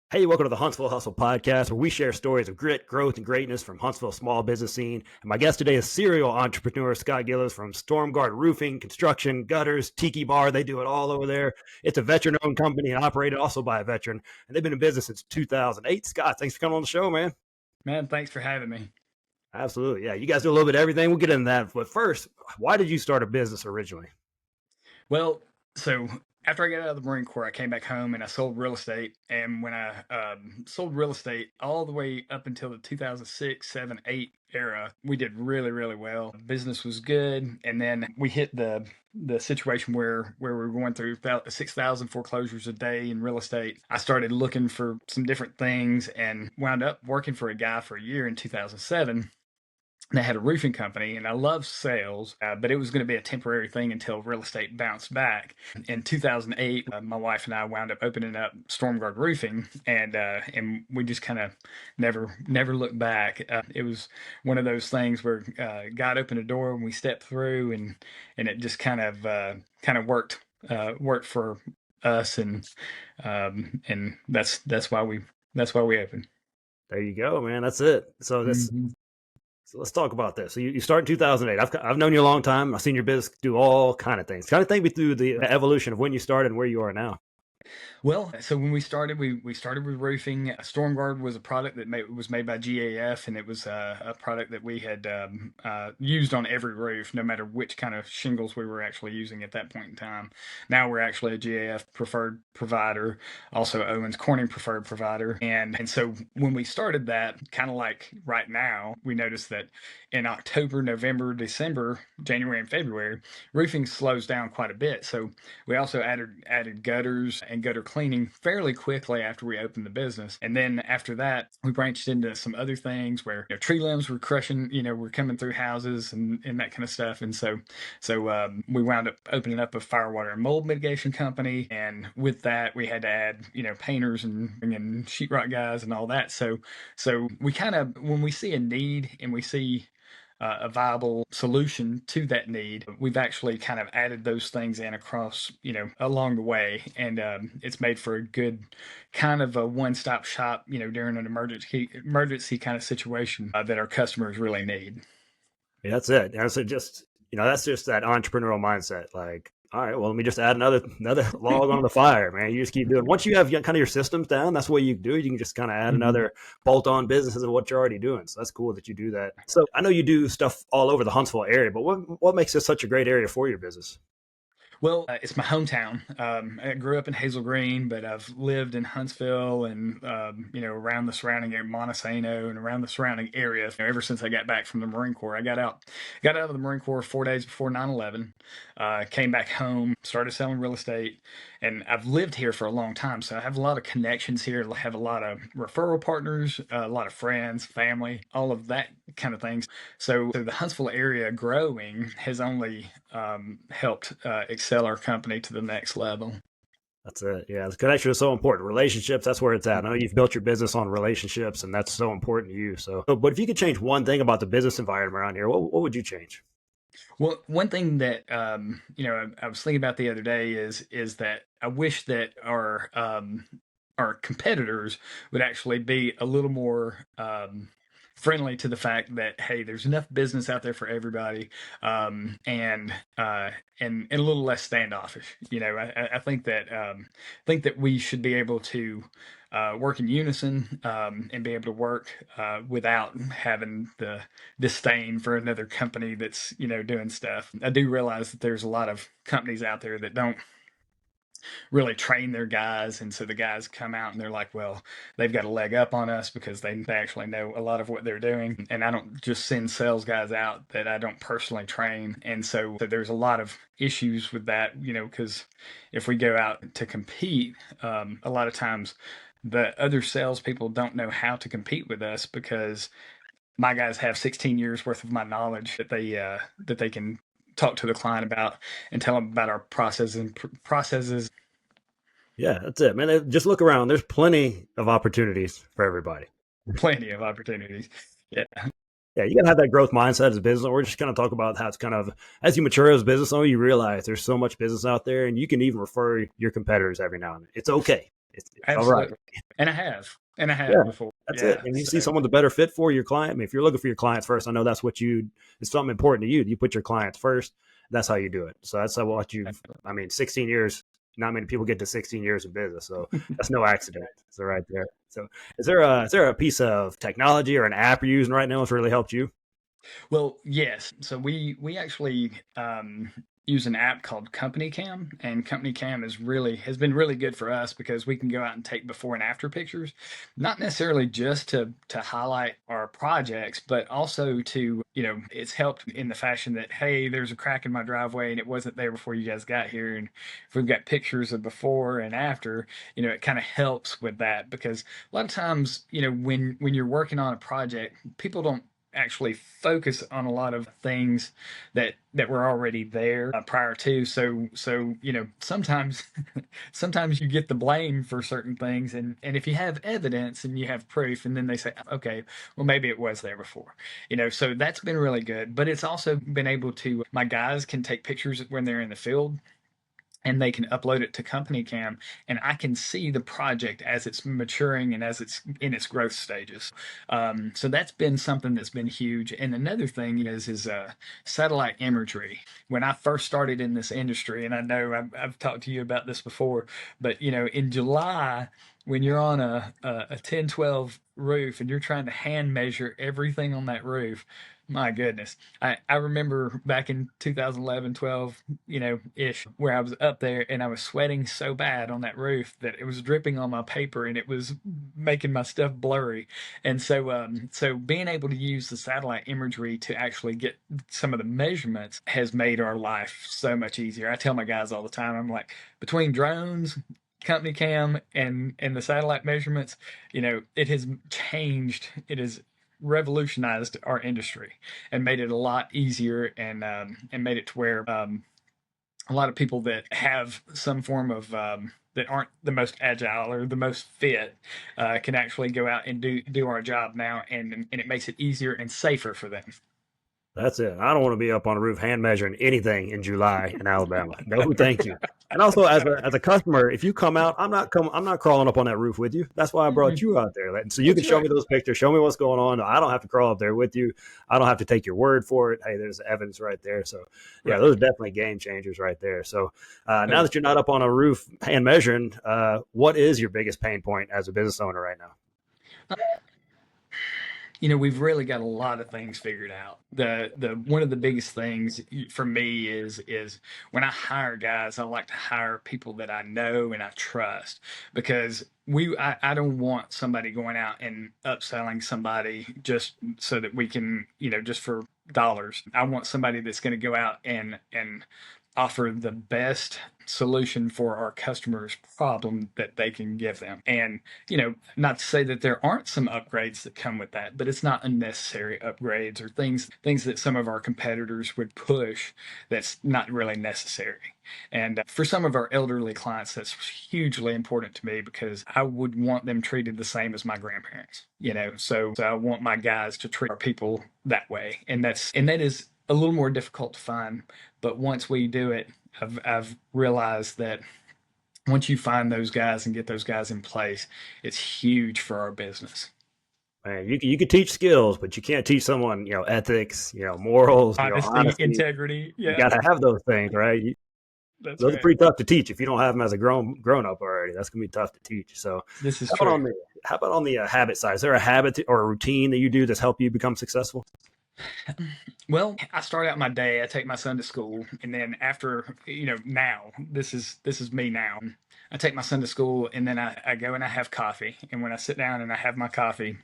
Hey, welcome to the Huntsville Hustle podcast, where we share stories of grit, growth, and greatness from Huntsville's small business scene. And my guest today is serial entrepreneur Scott Gillies from Stormguard Roofing, Construction, Gutters, Tiki Bar. They do it all over there. It's a veteran-owned company and operated also by a veteran, and they've been in business since 2008. Scott, thanks for coming on the show, man. Man, thanks for having me. Absolutely. Yeah, you guys do a little bit of everything. We'll get into that. But first, why did you start a business originally? Well, so after I got out of the Marine Corps, I came back home and I sold real estate. And when I sold real estate all the way up until the 2006, 7, 8 era, we did really, really well. Business was good. And then we hit the situation where we were going through about 6,000 foreclosures a day in real estate. I started looking for some different things and wound up working for a guy for a year in 2007. And I had a roofing company, and I loved sales, but it was going to be a temporary thing until real estate bounced back. In 2008, my wife and I wound up opening up Stormguard Roofing, and we just kind of never looked back. It was one of those things where God opened a door and we stepped through, and it just kind of worked for us, and that's why we opened. There you go, man. That's it. So let's talk about this. So you start in 2008. I've known you a long time. I've seen your business do all kind of things. Kind of take me through the evolution of when you started and where you are now. Well, so when we started, we started with roofing. Stormguard was a product that was made by GAF, and it was a product that we had used on every roof, no matter which kind of shingles we were actually using at that point in time. Now we're actually a GAF preferred provider, also Owens Corning preferred provider, and so when we started that, kind of like right now, we noticed that in October, November, December, January, and February, roofing slows down quite a bit. So we also added gutters and gutter cleaning fairly quickly after we opened the business. And then after that, we branched into some other things where tree limbs were crushing, were coming through houses and that kind of stuff. And so we wound up opening up a fire, water, and mold mitigation company. And with that, we had to add, painters and sheetrock guys and all that. So we kind of, when we see a need and we see a viable solution to that need, we've actually kind of added those things in across, along the way, and it's made for a good kind of a one-stop shop, during an emergency kind of situation that our customers really need. Yeah, that's it. And so that's just that entrepreneurial mindset. Like, all right, well, let me just add another log on the fire, man. You just keep doing. Once you have kind of your systems down, that's what you do. You can just kind of add another bolt-on businesses of what you're already doing. So that's cool that you do that. So I know you do stuff all over the Huntsville area, but what makes this such a great area for your business? Well, it's my hometown. I grew up in Hazel Green, but I've lived in Huntsville and around the surrounding area, Montesano, and around the surrounding area ever since I got back from the Marine Corps. I got out of the Marine Corps 4 days before 9/11. Came back home, started selling real estate, and I've lived here for a long time, so I have a lot of connections here. I have a lot of referral partners, a lot of friends, family, all of that kind of things. So the Huntsville area growing has only helped excel our company to the next level. That's it. Yeah, the connection is so important. Relationships, that's where it's at. I know you've built your business on relationships, and that's so important to you. But if you could change one thing about the business environment around here, what would you change? Well, one thing that I was thinking about the other day is that I wish that our competitors would actually be a little more friendly to the fact that, hey, there's enough business out there for everybody, and a little less standoffish. I think that we should be able to work in unison, and be able to work without having the disdain for another company that's doing stuff. I do realize that there's a lot of companies out there that don't really train their guys, and so the guys come out and they're like, well, they've got a leg up on us because they actually know a lot of what they're doing, and I don't just send sales guys out that I don't personally train. And so there's a lot of issues with that, because if we go out to compete, a lot of times the other salespeople don't know how to compete with us because my guys have 16 years worth of my knowledge that they can talk to the client about and tell them about our processes. Yeah, that's it, man. Just look around. There's plenty of opportunities for everybody. Plenty of opportunities. Yeah. Yeah, you gotta have that growth mindset as a business owner. We're just kind of talk about how it's kind of as you mature as a business owner, you realize there's so much business out there, and you can even refer your competitors every now and then. It's okay. it's all right. Absolutely. And I have. And I Yeah, have before. that's it. Yeah. And you see So someone the better fit for your client. I mean, if you're looking for your clients first, I know that's what you. It's something important to you. You put your clients first. That's how you do it. So that's how what you've. I mean, 16 years. Not many people get to 16 years of business, so that's no accident. So right there. So is there a piece of technology or an app you're using right now that's really helped you? well, yes. So we actually use an app called Company Cam, and Company Cam has been really good for us because we can go out and take before and after pictures, not necessarily just to highlight our projects, but also to it's helped in the fashion that, hey, there's a crack in my driveway and it wasn't there before you guys got here, and if we've got pictures of before and after, it kind of helps with that because a lot of times when you're working on a project, people don't actually focus on a lot of things that were already there prior to. So sometimes sometimes you get the blame for certain things, and if you have evidence and you have proof, and then they say, okay, well, maybe it was there before. So that's been really good. But it's also been able to, my guys can take pictures when they're in the field and they can upload it to Company Cam, and I can see the project as it's maturing and as it's in its growth stages. So that's been something that's been huge. And another thing is satellite imagery. When I first started in this industry, and I know I've talked to you about this before, but in July, when you're on a 10-12 roof and you're trying to hand measure everything on that roof, my goodness. I remember back in 2011, 12, ish, where I was up there and I was sweating so bad on that roof that it was dripping on my paper and it was making my stuff blurry. And so being able to use the satellite imagery to actually get some of the measurements has made our life so much easier. I tell my guys all the time, I'm like, between drones, company cam, and the satellite measurements, it has changed. It has revolutionized our industry and made it a lot easier, and made it to where a lot of people that have some form of that aren't the most agile or the most fit can actually go out and do our job now, and it makes it easier and safer for them. That's it. I don't want to be up on a roof hand measuring anything in July in Alabama. No, thank you. And also, as a customer, if you come out, I'm not crawling up on that roof with you. That's why I brought you out there, so you can That's show right. me those pictures, show me what's going on. I don't have to crawl up there with you. I don't have to take your word for it. Hey, there's evidence right there. So, yeah, Right. those are definitely game changers right there. So, now Oh, that you're not up on a roof hand measuring, what is your biggest pain point as a business owner right now? we've really got a lot of things figured out. The one of the biggest things for me is when I hire guys, I like to hire people that I know and I trust, because I don't want somebody going out and upselling somebody just so that we can, just for dollars. I want somebody that's going to go out and offer the best solution for our customers' problem that they can give them. And not to say that there aren't some upgrades that come with that, but it's not unnecessary upgrades or things that some of our competitors would push that's not really necessary. And for some of our elderly clients, that's hugely important to me because I would want them treated the same as my grandparents. So I want my guys to treat our people that way, and that is a little more difficult to find. But once we do it, I've realized that once you find those guys and get those guys in place, it's huge for our business. Man, you could teach skills, but you can't teach someone, ethics, morals, Honesty, honesty. integrity. You Yeah, got to have those things, right? that's Those are right. pretty tough to teach if you don't have them as a grown up already. That's gonna be tough to teach. So, This is how about true. on the how about on the habit side? Is there a habit or a routine that you do that's helped you become successful? Well, I start out my day. I take my son to school, and then after, now this is me now. I take my son to school, and then I go and I have coffee. And when I sit down and I have my coffee,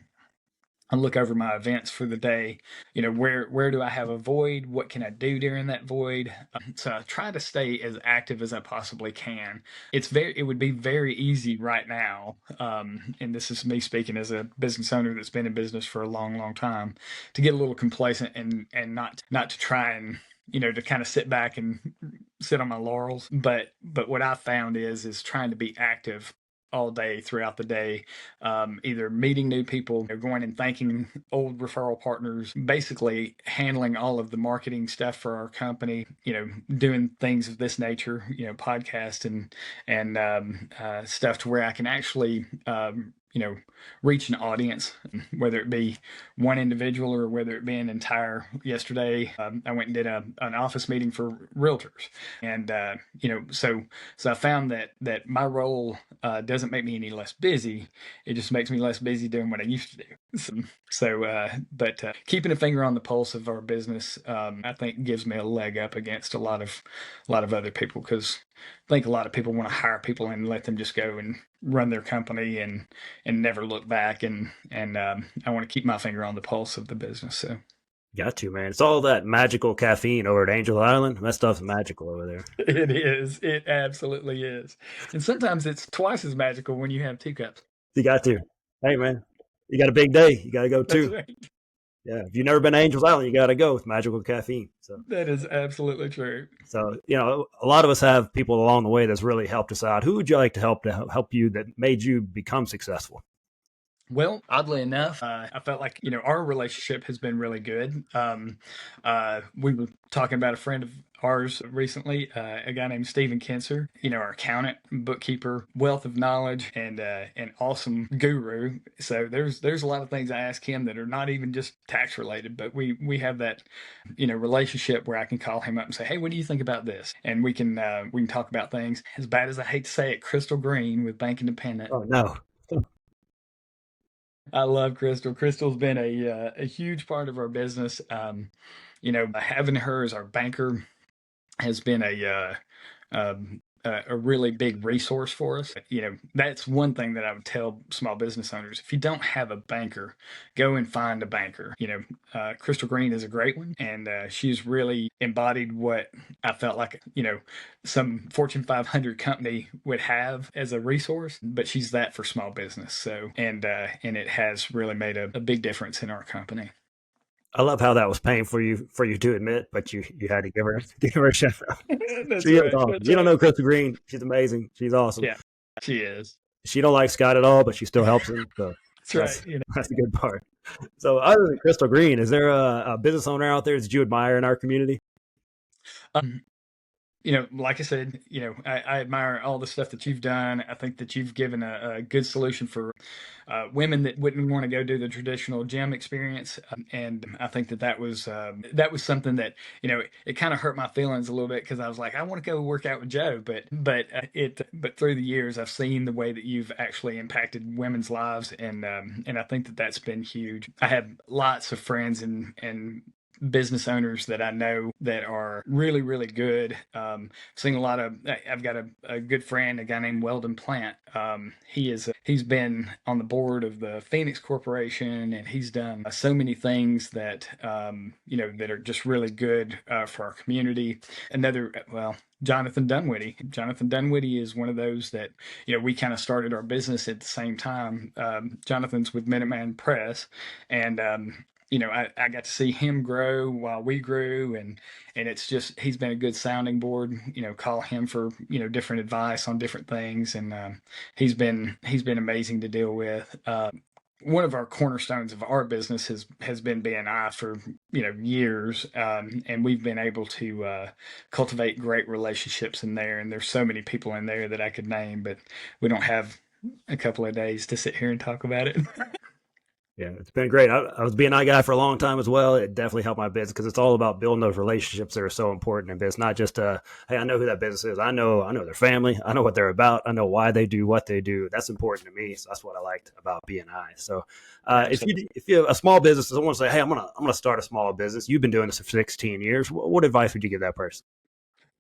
I look over my events for the day. Where do I have a void? What can I do during that void? So I try to stay as active as I possibly can. It would be very easy right now, and this is me speaking as a business owner that's been in business for a long, long time, to get a little complacent and not to try and to kind of sit back and sit on my laurels. But what I found is trying to be active all day throughout the day, either meeting new people, going and thanking old referral partners, basically handling all of the marketing stuff for our company, doing things of this nature, podcast and stuff to where I can actually, reach an audience, whether it be one individual or whether it be an entire. Yesterday, I went and did an office meeting for realtors, and so I found that my role doesn't make me any less busy. It just makes me less busy doing what I used to do. But keeping a finger on the pulse of our business, I think gives me a leg up against a lot of other people, because I think a lot of people want to hire people and let them just go and run their company and never look back. And I want to keep my finger on the pulse of the business. So Got to, man. It's all that magical caffeine over at Angel Island. That stuff's magical over there. it is. It absolutely is. And sometimes it's twice as magical when you have 2 cups. You got to. Hey, man, you got a big day. You got to go That's too. right. Yeah, if you've never been to Angel's Island, you got to go with magical caffeine. That is absolutely true. So a lot of us have people along the way that's really helped us out. Who would you like to help you that made you become successful? Well, oddly enough, I felt like, our relationship has been really good. We were talking about a friend of ours recently, a guy named Stephen Kinser, our accountant, bookkeeper, wealth of knowledge, and an awesome guru. So there's a lot of things I ask him that are not even just tax related, but we have that, relationship where I can call him up and say, hey, what do you think about this? And we can talk about things. As bad as I hate to say it, crystal green with Bank Independent. Oh no. I love Crystal. Crystal's been a huge part of our business. Having her as our banker has been a really big resource for us. That's one thing that I would tell small business owners. If you don't have a banker, go and find a banker. Crystal Green is a great one, and she's really embodied what I felt like, some Fortune 500 company would have as a resource, but she's that for small business. So, and it has really made a big difference in our company. I love how that was painful for you to admit, but you had to give her a shout out. That's She is right. awesome. That's You don't right. know Crystal Green. She's amazing. She's awesome. Yeah, she is. She don't like Scott at all, but she still helps him. So That's that's right. that's the good part. So other than Crystal Green, is there a business owner out there that you admire in our community? Um, like I said, I admire all the stuff that you've done. I think that you've given a good solution for women that wouldn't want to go do the traditional gym experience. And I think that was something that, it kind of hurt my feelings a little bit, because I was like, I want to go work out with Joe, but through the years, I've seen the way that you've actually impacted women's lives, and I think that that's been huge. I have lots of friends and business owners that I know that are really, really good. Seeing a lot of, I've got a good friend, a guy named Weldon Plant. He's been on the board of the Phoenix Corporation, and he's done so many things that, that are just really good for our community. Jonathan Dunwitty. Jonathan Dunwitty is one of those that, we kind of started our business at the same time. Jonathan's with Minuteman Press, and I got to see him grow while we grew, and it's just, he's been a good sounding board. Call him for different advice on different things, and he's been amazing to deal with. One of our cornerstones of our business has been BNI for years, and we've been able to cultivate great relationships in there. And there's so many people in there that I could name, but we don't have a couple of days to sit here and talk about it. Yeah, it's been great. I was being a guy for a long time as well. It definitely helped my business because it's all about building those relationships that are so important in business. Not just, hey, I know who that business is. I know their family. I know what they're about. I know why they do what they do. That's important to me. So that's what I liked about BNI. So if you have a small business, someone say, hey, I'm gonna start a small business. You've been doing this for 16 years. What advice would you give that person?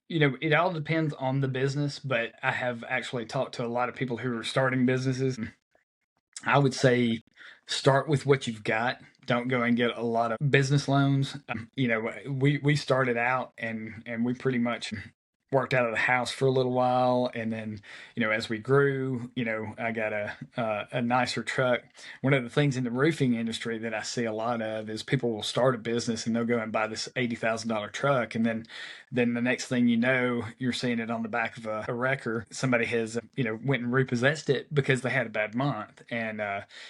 It all depends on the business, but I have actually talked to a lot of people who are starting businesses. I would say start with what you've got. Don't go and get a lot of business loans. We started out and we pretty much worked out of the house for a little while, and then as we grew, I got a nicer truck. One of the things in the roofing industry that I see a lot of is people will start a business and they'll go and buy this $80,000 truck, and then the next thing you know, you're seeing it on the back of a wrecker. Somebody has went and repossessed it because they had a bad month, and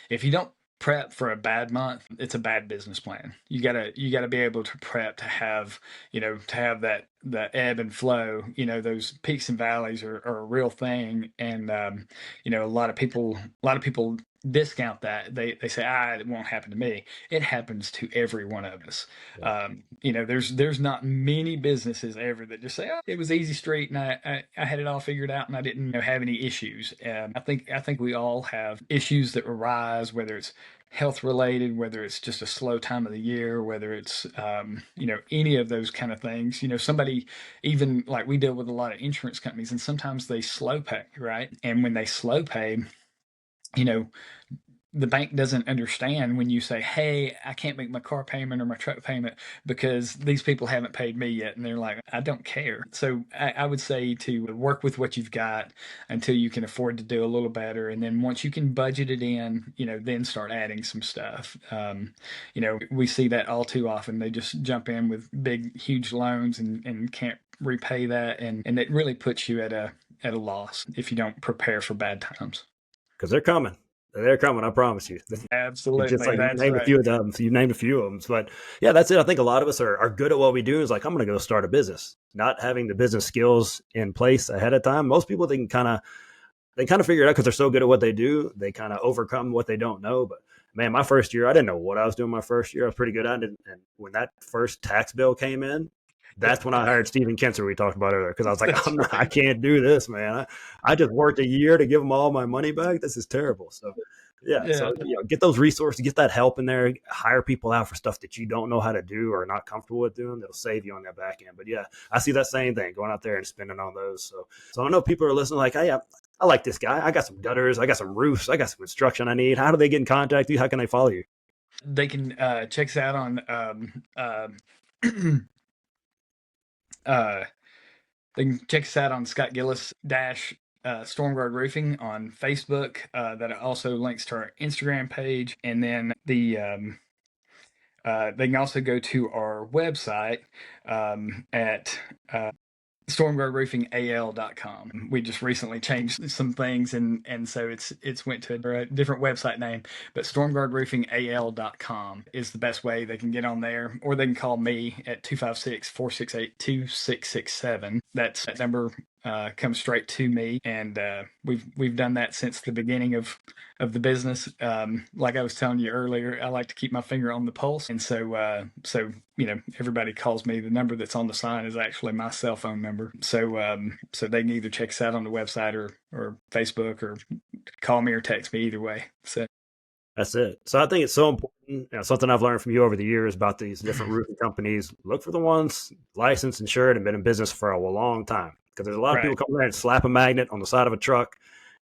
if you don't prep for a bad month, it's a bad business plan. You gotta be able to prep to have that the ebb and flow. Those peaks and valleys are a real thing, and a lot of people discount that. They say, it won't happen to me. It happens to every one of us. There's not many businesses ever that just say, it was easy street and I had it all figured out and I didn't have any issues. I think we all have issues that arise, whether it's health related, whether it's just a slow time of the year, whether it's any of those kind of things. Somebody, even like, we deal with a lot of insurance companies, and sometimes they slow pay, right? And when they slow pay, you know the bank doesn't understand when you say, hey, I can't make my car payment or my truck payment because these people haven't paid me yet. And they're like, I don't care. So I would say to work with what you've got until you can afford to do a little better. And then once you can budget it in, then start adding some stuff. We see that all too often. They just jump in with big, huge loans and can't repay that. And it really puts you at a loss if you don't prepare for bad times. Because they're coming. They're coming, I promise you. Absolutely. Just like That's you named right. a few of them. So you named a few of them. But yeah, that's it. I think a lot of us are good at what we do. Is like, I'm going to go start a business. Not having the business skills in place ahead of time. Most people, they kind of figure it out because they're so good at what they do. They kind of overcome what they don't know. But man, my first year, I didn't know what I was doing my first year. I was pretty good at it. And when that first tax bill came in, that's when I hired Steven Kinser we talked about earlier, because I was like, I can't do this, man. I just worked a year to give them all my money back. This is terrible. So so get those resources, get that help in there, hire people out for stuff that you don't know how to do or are not comfortable with doing. That'll save you on that back end. But yeah, I see that same thing, going out there and spending on those. So I know people are listening like, hey, I like this guy. I got some gutters. I got some roofs. I got some construction I need. How do they get in contact with you? How can they follow you? They can check us out on they can check us out on Scott Gillies dash Stormguard Roofing on Facebook. That also links to our Instagram page, and then they can also go to our website at stormguardroofingal.com. We just recently changed some things, and so it's went to a different website name, but stormguardroofingal.com is the best way. They can get on there, or they can call me at 256-468-2667. That number comes straight to me, and we've done that since the beginning of the business. Like I was telling you earlier, I like to keep my finger on the pulse, and so everybody calls me. The number that's on the sign is actually my cell phone number. So they can either check us out on the website or Facebook, or call me or text me, either way. So that's it. So I think it's so important. Something I've learned from you over the years about these different roofing companies. Look for the ones licensed, insured, and been in business for a long time. Because there's a lot of people come there and slap a magnet on the side of a truck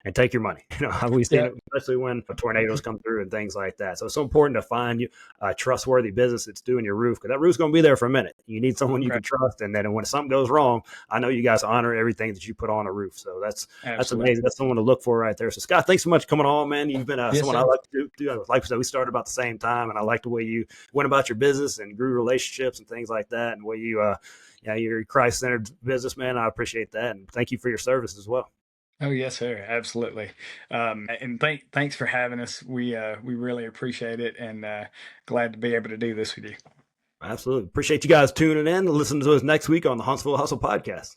and take your money. We've seen it, especially when tornadoes come through and things like that. So it's so important to find you a trustworthy business that's doing your roof, because that roof's going to be there for a minute. You need someone you can trust. And then when something goes wrong, I know you guys honor everything that you put on a roof. So that's amazing. That's someone to look for right there. So Scott, thanks so much for coming on, man. You've been someone I like to do. Like I said, we started about the same time, and I like the way you went about your business and grew relationships and things like that, and the way you're a Christ-centered businessman. I appreciate that. And thank you for your service as well. Oh yes, sir. Absolutely. And thanks for having us. We really appreciate it, and glad to be able to do this with you. Absolutely. Appreciate you guys tuning in. Listen to us next week on the Huntsville Hustle podcast.